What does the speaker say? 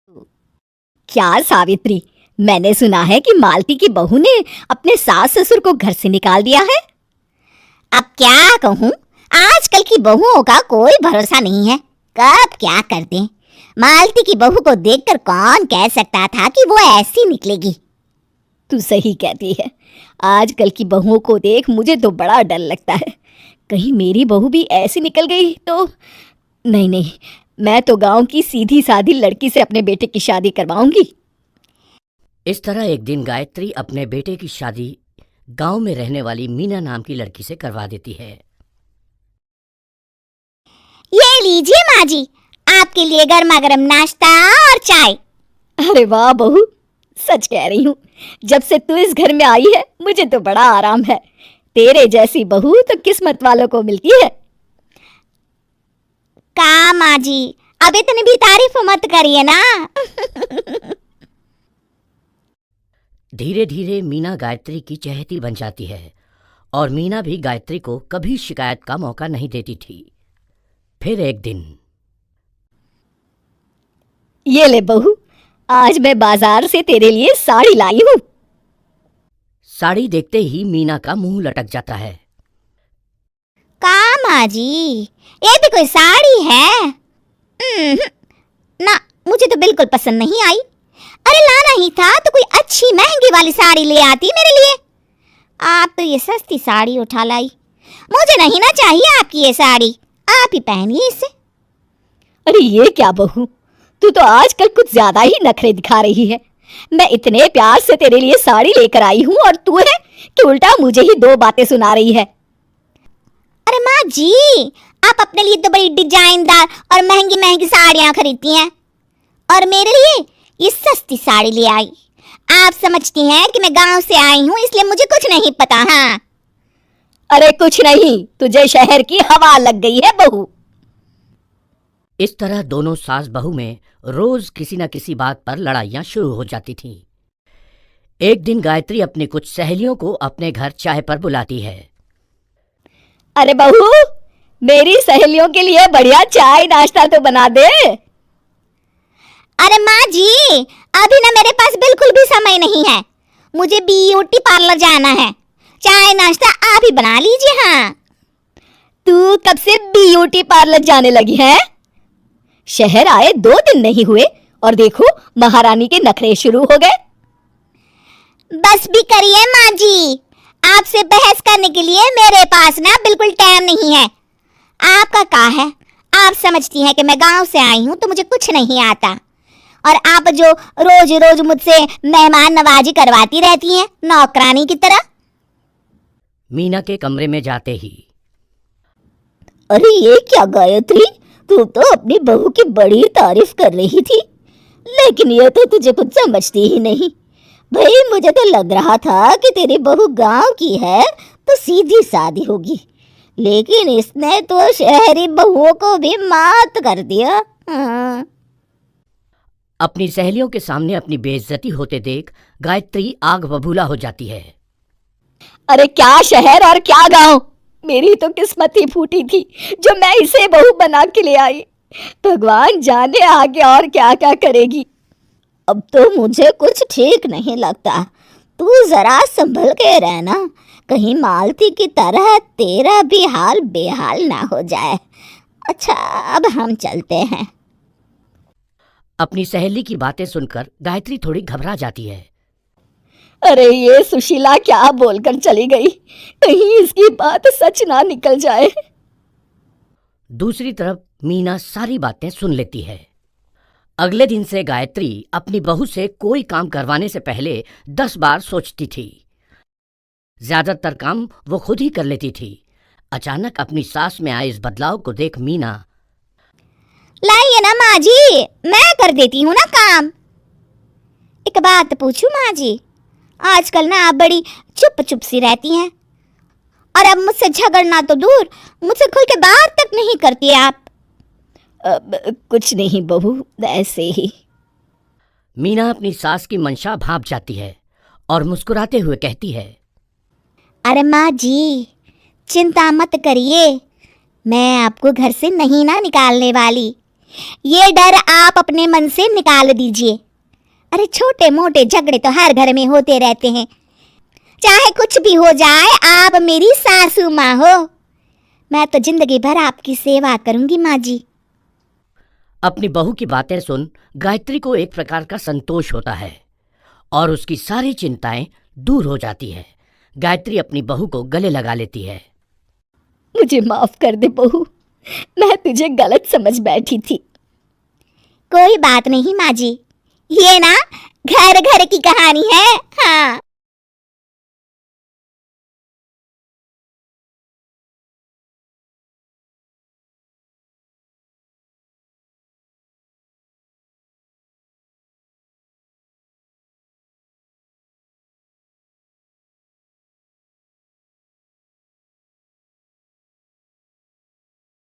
क्या सावित्री, मैंने सुना है कि मालती की बहू ने अपने सास ससुर को घर से निकाल दिया है। अब क्या कहूँ, आजकल की बहुओं का कोई भरोसा नहीं है, कब क्या कर दें। मालती की बहू को देखकर कौन कह सकता था कि वो ऐसी निकलेगी। तू सही कहती है, आजकल की बहुओं को देख मुझे तो बड़ा डर लगता है। कहीं मेरी बहू भी ऐसी निकल गई तो। नहीं, मैं तो गांव की सीधी सादी लड़की से अपने बेटे की शादी करवाऊंगी। इस तरह एक दिन गायत्री अपने बेटे की शादी गांव में रहने वाली मीना नाम की लड़की से करवा देती है। ये लीजिए माँ जी, आपके लिए गर्मा गर्म नाश्ता और चाय। अरे वाह बहू, सच कह रही हूँ, जब से तू इस घर में आई है मुझे तो बड़ा आराम है। तेरे जैसी बहू तो किस्मत वालों को मिलती है। का माँ जी, अब इतनी भी तारीफ मत करिए ना। धीरे धीरे मीना गायत्री की चहेती बन जाती है और मीना भी गायत्री को कभी शिकायत का मौका नहीं देती थी। फिर एक दिन, ये ले बहू, आज मैं बाजार से तेरे लिए साड़ी लाई हूँ। साड़ी देखते ही मीना का मुंह लटक जाता है। का माँ जी, ये भी कोई साड़ी है? ना, मुझे तो बिल्कुल पसंद नहीं आई। अरे लाना ही था तो कोई अच्छी महंगी वाली साड़ी ले आती मेरे लिए। आप तो ये सस्ती साड़ी उठा लाई। मुझे नहीं ना चाहिए आपकी ये साड़ी, आप ही पहनिए इसे। अरे ये क्या बहू, तू तो आजकल कुछ ज्यादा ही नखरे दिखा रही है। मैं इतने प्यार से तेरे लिए साड़ी लेकर आई हूँ और तू है कि उल्टा मुझे ही दो बातें सुना रही है। अरे माँ जी, आप अपने लिए तो बड़ी डिजाइनदार और महंगी महंगी साड़ियाँ खरीदती हैं और मेरे लिए ये सस्ती साड़ी ले आई। आप समझती हैं कि मैं गांव से आई हूँ इसलिए मुझे कुछ नहीं पता। हाँ, अरे कुछ नहीं, तुझे शहर की हवा लग गई है बहू। इस तरह दोनों सास बहू में रोज किसी न किसी बात पर लड़ाइयां शुरू हो जाती थीं। एक दिन गायत्री अपनी कुछ सहेलियों को अपने घर चाय पर बुलाती है। अरे बहू, मेरी सहेलियों के लिए बढ़िया चाय नाश्ता तो बना दे। अरे माँ जी, अभी ना मेरे पास बिल्कुल भी समय नहीं है, मुझे ब्यूटी पार्लर जाना है। चाय नाश्ता आप ही बना लीजिए। हाँ, तू कब से ब्यूटी पार्लर जाने लगी है? शहर आए 2 दिन नहीं हुए और देखो महारानी के नखरे शुरू हो गए। बस भी करिए माँ जी, आपसे बहस करने के लिए मेरे पास ना बिल्कुल टाइम नहीं है। आपका क्या है, आप समझती हैं कि मैं गांव से आई हूँ तो मुझे कुछ नहीं आता, और आप जो रोज रोज मुझसे मेहमान नवाजी करवाती रहती हैं नौकरानी की तरह। मीना के कमरे में जाते ही, अरे ये क्या गायत्री, तू तो अपनी बहू की बड़ी तारीफ कर रही थी, लेकिन ये तो तुझे कुछ समझती ही नहीं। भाई मुझे तो लग रहा था कि तेरी बहू गांव की है तो सीधी सादी होगी, लेकिन इसने तो शहरी बहुओं को भी मात कर दिया। हाँ। अपनी सहेलियों के सामने अपनी बेइज्जती होते देख गायत्री आग बबूला हो जाती है। अरे क्या शहर और क्या गांव, मेरी तो किस्मत ही फूटी थी जो मैं इसे बहू बना के ले आई। भगवान जाने आगे और क्या क्या करेगी। अब तो मुझे कुछ ठीक नहीं लगता। तू जरा संभल के रहना, कहीं मालती की तरह तेरा भी हाल बेहाल ना हो जाए। अच्छा, अब हम चलते हैं। अपनी सहेली की बातें सुनकर गायत्री थोड़ी घबरा जाती है। अरे ये सुशीला क्या बोलकर चली गई, कहीं इसकी बात सच ना निकल जाए। दूसरी तरफ मीना सारी बातें सुन लेती है। अगले दिन से गायत्री अपनी बहू से कोई काम करवाने से पहले 10 बार सोचती थी। ज्यादातर काम वो खुद ही कर लेती थी। अचानक अपनी सास में आए इस बदलाव को देख मीना, लाइए ना माँ जी, मैं कर देती हूँ ना काम। एक बात पूछूं माँ जी, आजकल ना आप बड़ी चुप चुप सी रहती हैं, और अब मुझसे झगड़ना तो दूर, मुझसे खुल के बात तक नहीं करती आप। कुछ नहीं बहू, ऐसे ही। मीना अपनी सास की मंशा भांप जाती है और मुस्कुराते हुए कहती है, अरे माँ जी, चिंता मत करिए, मैं आपको घर से नहीं ना निकालने वाली। ये डर आप अपने मन से निकाल दीजिए। अरे छोटे मोटे झगड़े तो हर घर में होते रहते हैं, चाहे कुछ भी हो जाए, आप मेरी सासू माँ हो। मैं तो जिंदगी भर आपकी सेवा करूंगी माँ जी। अपनी बहू की बातें सुन गायत्री को एक प्रकार का संतोष होता है और उसकी सारी चिंताएं दूर हो जाती है। गायत्री अपनी बहू को गले लगा लेती है। मुझे माफ कर दे बहू, मैं तुझे गलत समझ बैठी थी। कोई बात नहीं माँ जी, ये ना घर घर की कहानी है। हाँ।